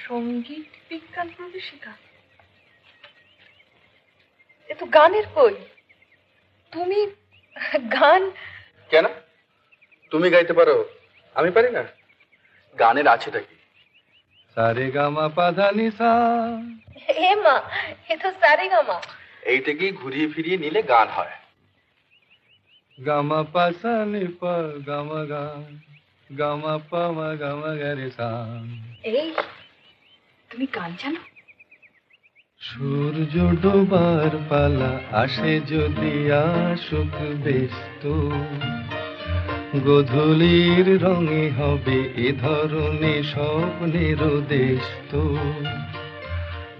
সঙ্গীত বিজ্ঞান প্রবেশিকা, এ তো গানের বই। তুমি গান কেন? তুমি গাইতে পারো, আমি পারি না? গানের আছেটা কি? সারে গামা পাধানি সা। এ মা, এ তো সারেগামা। এইটাকেই ঘুরিয়ে ফিরিয়ে নিলে গান হয়। গামা পাসা নি পা গামা গা, গামা পা মা গামা গা রে সা। এই, তুমি গান জানো? সূর্য ডোবার পালা আসে যদি আসুক ব্যস্ত, গোধূলির রঙে হবে এ ধরনের স্বপ্নের দেশ তো।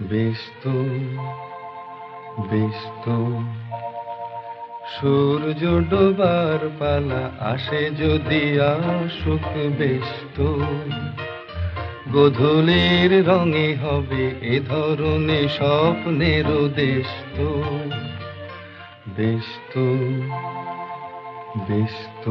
ব্যস্ত ব্যস্ত সূর্য ডোবার পালা আসে যদি আসুক ব্যস্ত, গোধূলির রঙে হবে এ ধরনের স্বপ্নের দেশ তো। ব্যস্ত ব্যস্ত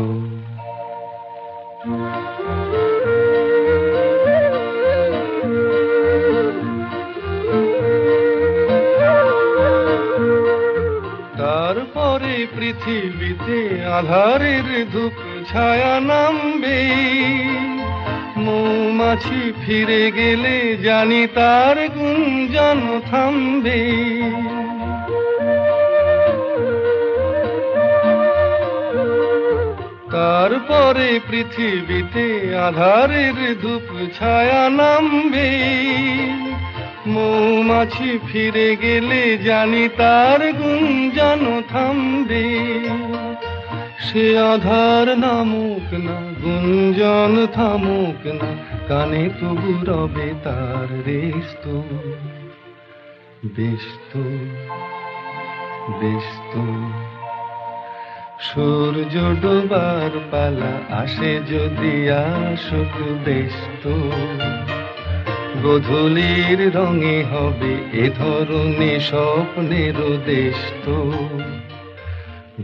তারপরে পৃথিবীতে আধারের ধূপ ছায়া নামবে, মৌমাছি ফিরে গেলে জানি তার গুঞ্জন থামবে। তারপরে পৃথিবীতে আধারের ধূপ ছায়া নামবে, মৌমাছি ফিরে গেলে জানি তার গুঞ্জন থামবে। সে আধার নামুক না, গুঞ্জন থামুক না, কানে তবু রবে তার রেস্ত। ব্যস্ত ব্যস্ত সূর্য ডোবার পালা আসে যদি আসুক ব্যস্ত, গোধূলির রঙে হবে এ ধরনের স্বপ্নের দেশ তো।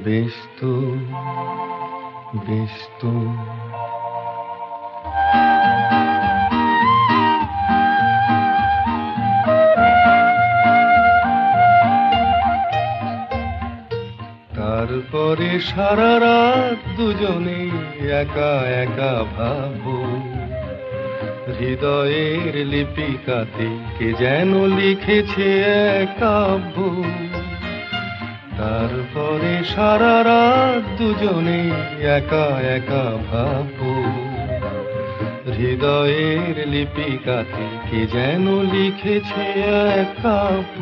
ব্যস্ত ব্যস্ত তারপরে সারা রাত দুজনে একা একা ভাবো, হৃদয়ের লিপিকাতে কে যেন লিখেছে এক কাব্য। তারপরে সারা রাত দুজনে একা একা ভাবো, হৃদয়ের লিপিকাতে কে যেন লিখেছে এক কাব্য।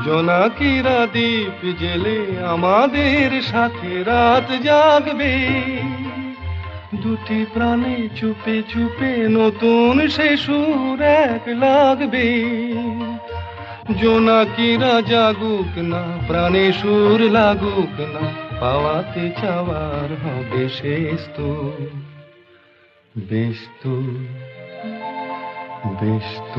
জোনাকিরা দ্বীপ জেলে আমাদের সাথে রাত জাগবে, দুটি প্রাণে চুপে চুপে নতুন সে সুর এক লাগবে। জোনাকিরা জাগুক না, প্রাণে সুর লাগুক না, পাওয়াতে চাওয়ার হবে শেষ তো। ব্যস্ত ব্যস্ত